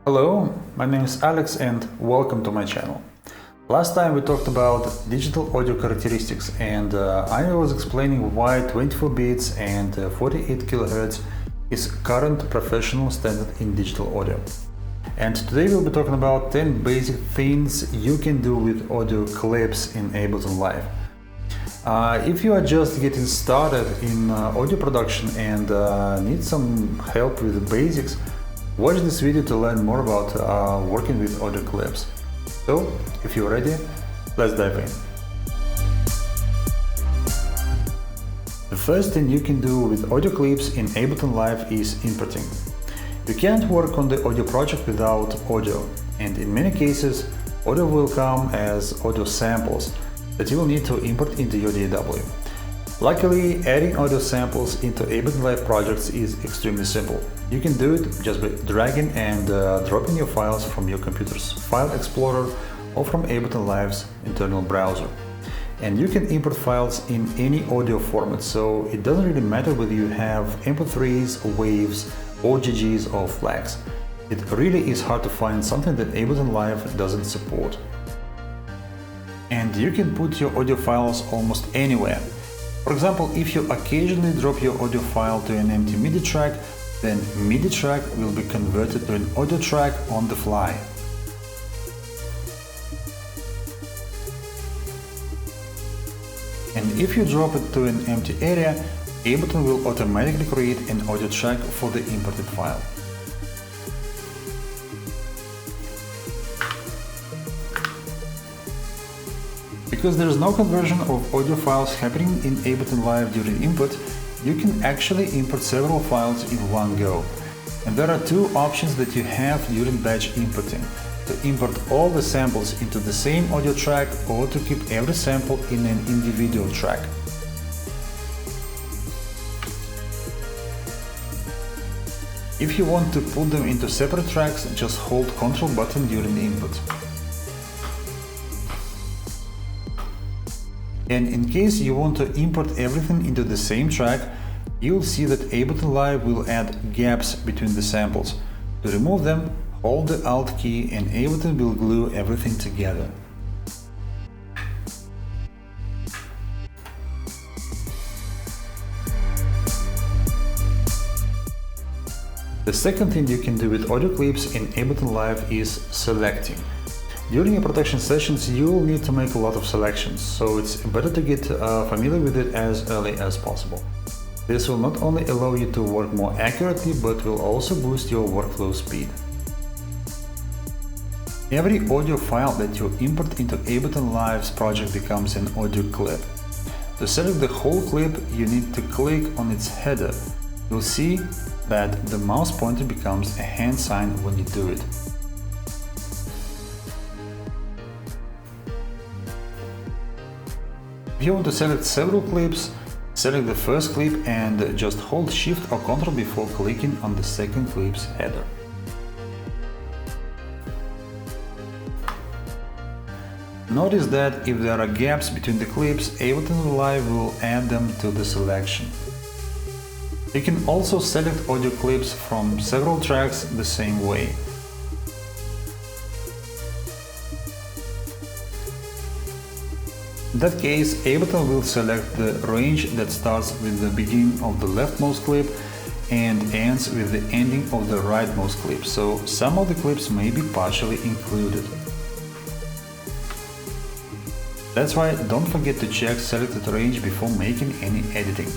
Hello, my name is Alex and welcome to my channel. Last time we talked about digital audio characteristics and I was explaining why 24 bits and 48 kHz is current professional standard in digital audio. And today we'll be talking about 10 basic things you can do with audio clips in Ableton Live. If you are just getting started in audio production and need some help with the basics, watch this video to learn more about working with audio clips. So, if you're ready, let's dive in. The first thing you can do with audio clips in Ableton Live is inputting. You can't work on the audio project without audio, and in many cases, audio will come as audio samples that you will need to import into your DAW. Luckily, adding audio samples into Ableton Live projects is extremely simple. You can do it just by dragging and dropping your files from your computer's file explorer or from Ableton Live's internal browser. And you can import files in any audio format, so it doesn't really matter whether you have MP3s, waves, OGGs or FLACs. It really is hard to find something that Ableton Live doesn't support. And you can put your audio files almost anywhere. For example, if you occasionally drop your audio file to an empty MIDI track, then MIDI track will be converted to an audio track on the fly. And if you drop it to an empty area, Ableton will automatically create an audio track for the imported file. Because there is no conversion of audio files happening in Ableton Live during input, you can actually import several files in one go. And there are two options that you have during batch inputting: to import all the samples into the same audio track or to keep every sample in an individual track. If you want to put them into separate tracks, just hold Ctrl button during the input. And in case you want to import everything into the same track, you'll see that Ableton Live will add gaps between the samples. To remove them, hold the Alt key and Ableton will glue everything together. The second thing you can do with audio clips in Ableton Live is selecting. During your production sessions, you will need to make a lot of selections, so it's better to get familiar with it as early as possible. This will not only allow you to work more accurately, but will also boost your workflow speed. Every audio file that you import into Ableton Live's project becomes an audio clip. To select the whole clip, you need to click on its header. You'll see that the mouse pointer becomes a hand sign when you do it. If you want to select several clips, select the first clip and just hold Shift or Ctrl before clicking on the second clip's header. Notice that if there are gaps between the clips, Ableton Live will add them to the selection. You can also select audio clips from several tracks the same way. In that case, Ableton will select the range that starts with the beginning of the leftmost clip and ends with the ending of the rightmost clip, so some of the clips may be partially included. That's why don't forget to check selected range before making any editing.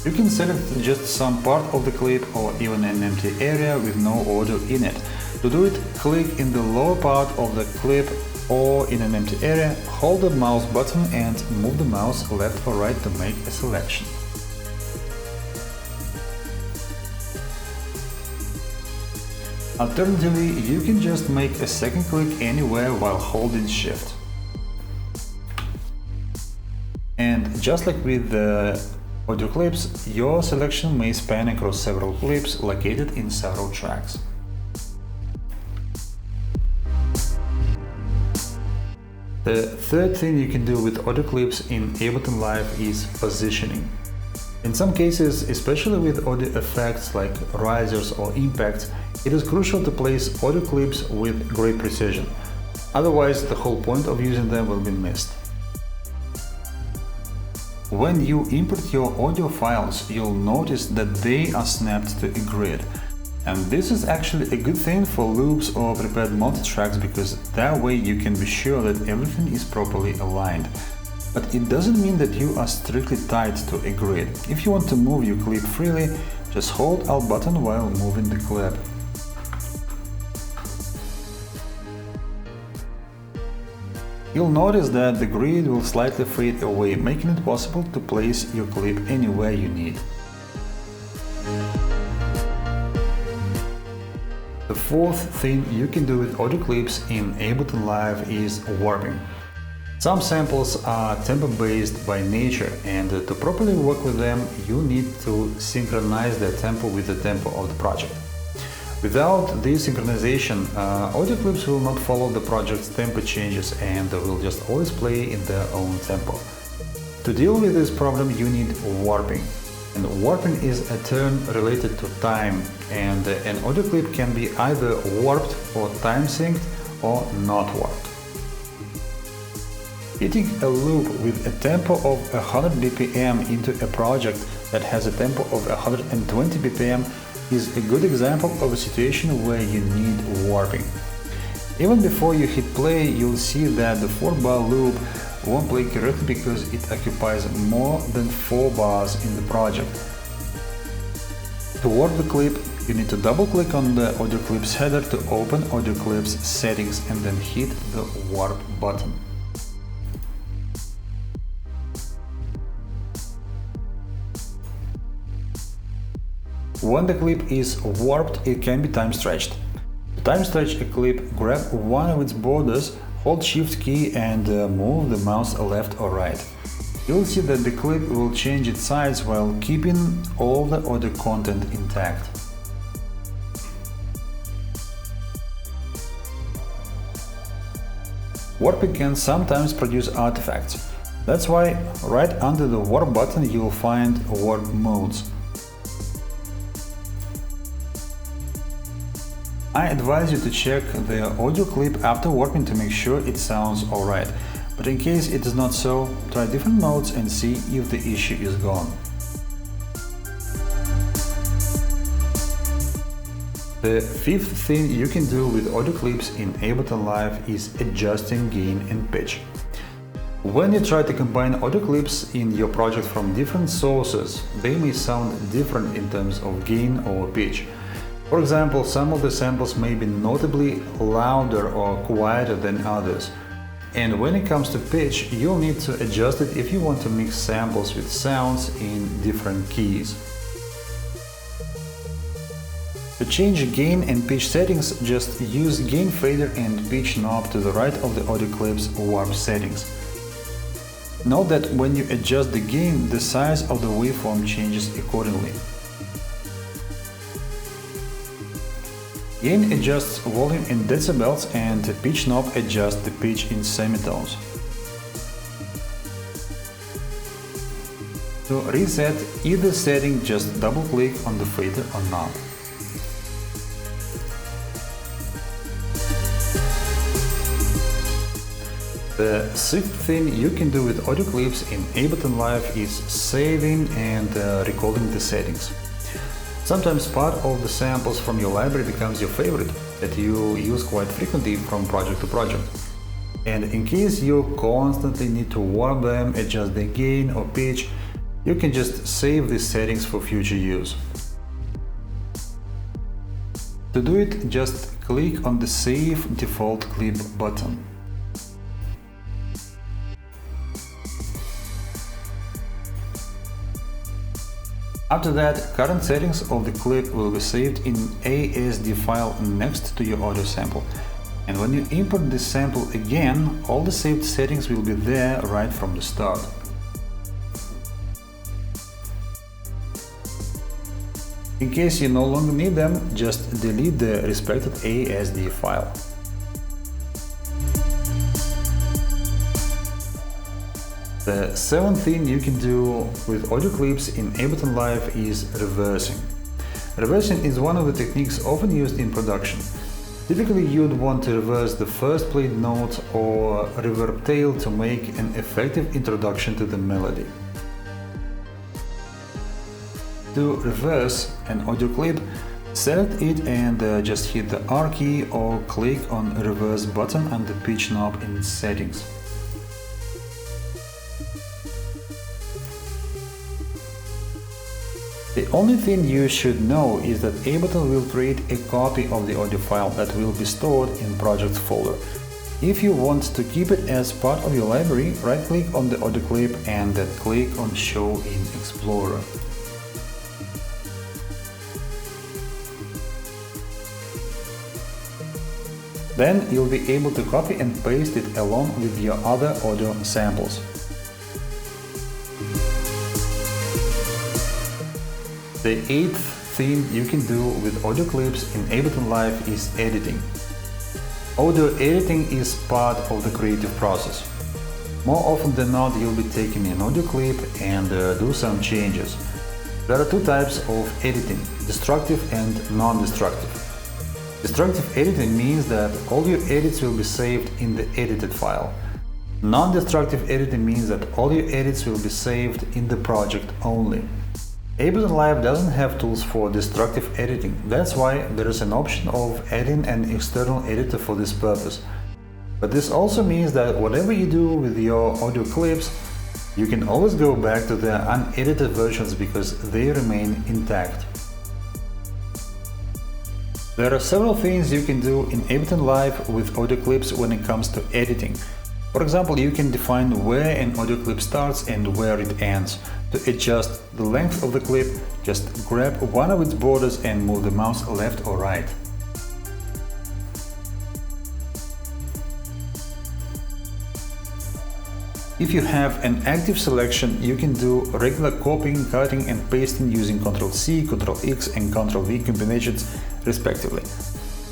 You can select just some part of the clip or even an empty area with no audio in it. To do it, click in the lower part of the clip or in an empty area, hold the mouse button and move the mouse left or right to make a selection. Alternatively, you can just make a second click anywhere while holding Shift. And just like with the audio clips, your selection may span across several clips located in several tracks. The third thing you can do with audio clips in Ableton Live is positioning. In some cases, especially with audio effects like risers or impacts, it is crucial to place audio clips with great precision. Otherwise, the whole point of using them will be missed. When you import your audio files, you'll notice that they are snapped to a grid. And this is actually a good thing for loops or prepared multitracks, because that way you can be sure that everything is properly aligned. But it doesn't mean that you are strictly tied to a grid. If you want to move your clip freely, just hold Alt button while moving the clip. You'll notice that the grid will slightly fade away, making it possible to place your clip anywhere you need. The fourth thing you can do with audio clips in Ableton Live is warping. Some samples are tempo-based by nature, and to properly work with them, you need to synchronize their tempo with the tempo of the project. Without this synchronization, audio clips will not follow the project's tempo changes and will just always play in their own tempo. To deal with this problem, you need warping. And warping is a term related to time, and an audio clip can be either warped or time-synced or not warped. Fitting a loop with a tempo of 100 BPM into a project that has a tempo of 120 BPM is a good example of a situation where you need warping. Even before you hit play, you'll see that the 4-bar loop won't play correctly because it occupies more than 4 bars in the project. To warp the clip, you need to double-click on the audio clips header to open audio clips settings and then hit the warp button. When the clip is warped, it can be time stretched. To time stretch a clip, grab one of its borders, hold Shift key and move the mouse left or right. You'll see that the clip will change its size while keeping all the audio content intact. Warping can sometimes produce artifacts. That's why right under the warp button you'll find warp modes. I advise you to check the audio clip after warping to make sure it sounds alright, but in case it is not so, try different modes and see if the issue is gone. The fifth thing you can do with audio clips in Ableton Live is adjusting gain and pitch. When you try to combine audio clips in your project from different sources, they may sound different in terms of gain or pitch. For example, some of the samples may be notably louder or quieter than others. And when it comes to pitch, you'll need to adjust it if you want to mix samples with sounds in different keys. To change gain and pitch settings, just use gain fader and pitch knob to the right of the audio clip's warp settings. Note that when you adjust the gain, the size of the waveform changes accordingly. Gain adjusts volume in decibels and the pitch knob adjusts the pitch in semitones. To reset either setting, just double-click on the fader or knob. The sixth thing you can do with audio clips in Ableton Live is saving and recording the settings. Sometimes part of the samples from your library becomes your favorite, that you use quite frequently from project to project. And in case you constantly need to warp them, adjust the gain or pitch, you can just save these settings for future use. To do it, just click on the Save Default Clip button. After that, current settings of the clip will be saved in ASD file next to your audio sample. And when you import this sample again, all the saved settings will be there right from the start. In case you no longer need them, just delete the respected ASD file. The seventh thing you can do with audio clips in Ableton Live is reversing. Reversing is one of the techniques often used in production. Typically, you'd want to reverse the first played note or reverb tail to make an effective introduction to the melody. To reverse an audio clip, select it and just hit the R key or click on the reverse button on the pitch knob in settings. The only thing you should know is that Ableton will create a copy of the audio file that will be stored in Projects folder. If you want to keep it as part of your library, right-click on the audio clip and then click on Show in Explorer. Then you'll be able to copy and paste it along with your other audio samples. The eighth thing you can do with audio clips in Ableton Live is editing. Audio editing is part of the creative process. More often than not, you'll be taking an audio clip and do some changes. There are two types of editing: destructive and non-destructive. Destructive editing means that all your edits will be saved in the edited file. Non-destructive editing means that all your edits will be saved in the project only. Ableton Live doesn't have tools for destructive editing. That's why there is an option of adding an external editor for this purpose. But this also means that whatever you do with your audio clips, you can always go back to the unedited versions because they remain intact. There are several things you can do in Ableton Live with audio clips when it comes to editing. For example, you can define where an audio clip starts and where it ends. To adjust the length of the clip, just grab one of its borders and move the mouse left or right. If you have an active selection, you can do regular copying, cutting and pasting using Ctrl+C, Ctrl+X and Ctrl+V combinations respectively.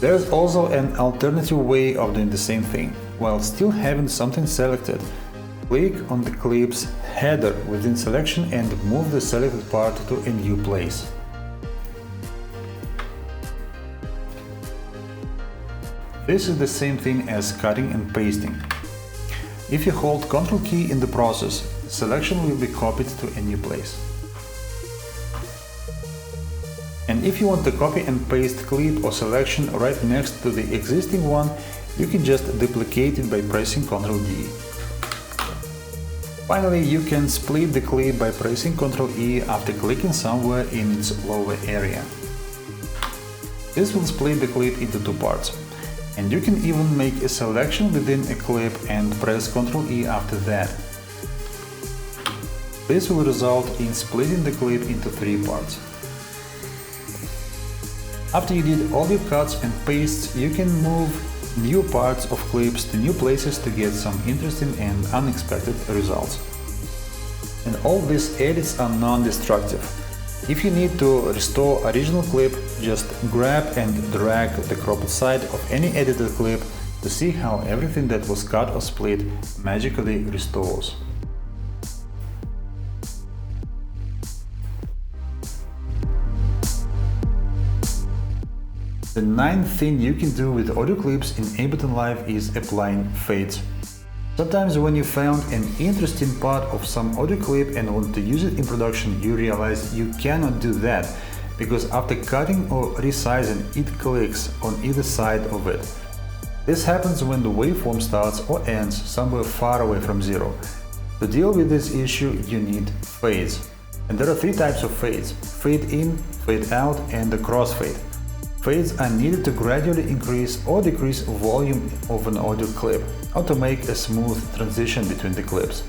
There is also an alternative way of doing the same thing. While still having something selected, click on the clip's header within selection and move the selected part to a new place. This is the same thing as cutting and pasting. If you hold Ctrl key in the process, selection will be copied to a new place. And if you want to copy and paste clip or selection right next to the existing one, you can just duplicate it by pressing Ctrl D. Finally, you can split the clip by pressing Ctrl E after clicking somewhere in its lower area. This will split the clip into two parts. And you can even make a selection within a clip and press Ctrl E after that. This will result in splitting the clip into three parts. After you did all your cuts and pastes, you can move new parts of clips to new places to get some interesting and unexpected results. And all these edits are non-destructive. If you need to restore original clip, just grab and drag the cropped side of any edited clip to see how everything that was cut or split magically restores. The ninth thing you can do with audio clips in Ableton Live is applying fades. Sometimes when you found an interesting part of some audio clip and want to use it in production, you realize you cannot do that because after cutting or resizing, it clicks on either side of it. This happens when the waveform starts or ends somewhere far away from zero. To deal with this issue, you need fades. And there are three types of fades: fade in, fade out, and the crossfade. Fades are needed to gradually increase or decrease volume of an audio clip, or to make a smooth transition between the clips.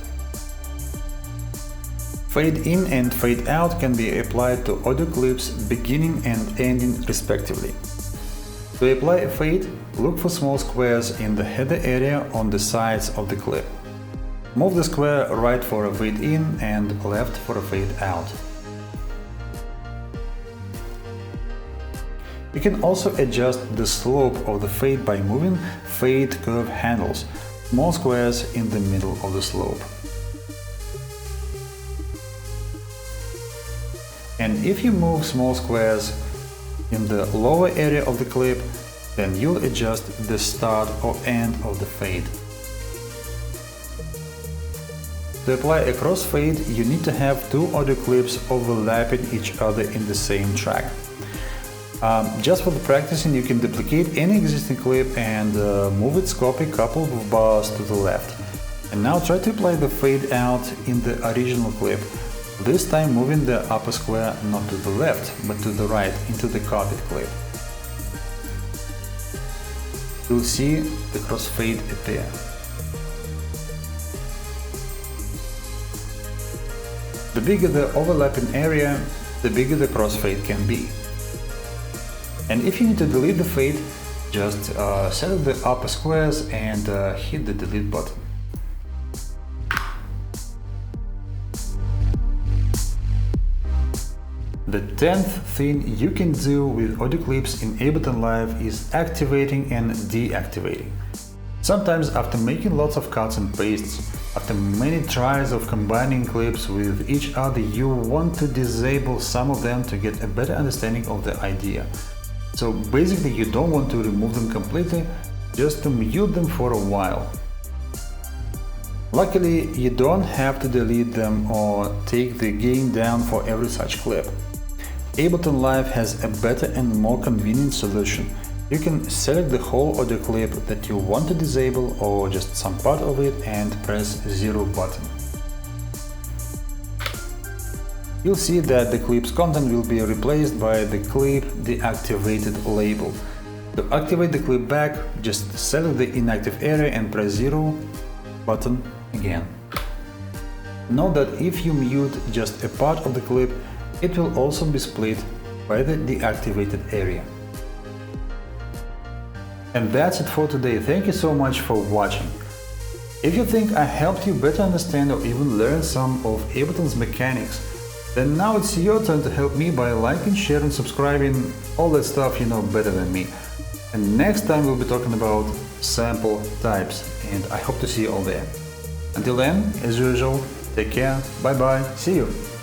Fade in and fade out can be applied to audio clips beginning and ending respectively. To apply a fade, look for small squares in the header area on the sides of the clip. Move the square right for a fade in and left for a fade out. You can also adjust the slope of the fade by moving fade curve handles, small squares in the middle of the slope. And if you move small squares in the lower area of the clip, then you'll adjust the start or end of the fade. To apply a crossfade, you need to have two audio clips overlapping each other in the same track. Just for the practicing, you can duplicate any existing clip and move its copy coupled with bars to the left. And now try to apply the fade out in the original clip, this time moving the upper square not to the left, but to the right into the copied clip. You'll see the crossfade appear. The bigger the overlapping area, the bigger the crossfade can be. And if you need to delete the fade, just select the upper squares and hit the delete button. The 10th thing you can do with audio clips in Ableton Live is activating and deactivating. Sometimes after making lots of cuts and pastes, after many tries of combining clips with each other, you want to disable some of them to get a better understanding of the idea. So basically you don't want to remove them completely, just to mute them for a while. Luckily, you don't have to delete them or take the gain down for every such clip. Ableton Live has a better and more convenient solution. You can select the whole audio clip that you want to disable or just some part of it and press 0 button. You'll see that the clip's content will be replaced by the clip deactivated label. To activate the clip back, just select the inactive area and press 0 button again. Note that if you mute just a part of the clip, it will also be split by the deactivated area. And that's it for today. Thank you so much for watching. If you think I helped you better understand or even learn some of Ableton's mechanics, then now it's your turn to help me by liking, sharing, subscribing, all that stuff you know better than me. And next time we'll be talking about sample types, and I hope to see you all there. Until then, as usual, take care, bye bye, see you!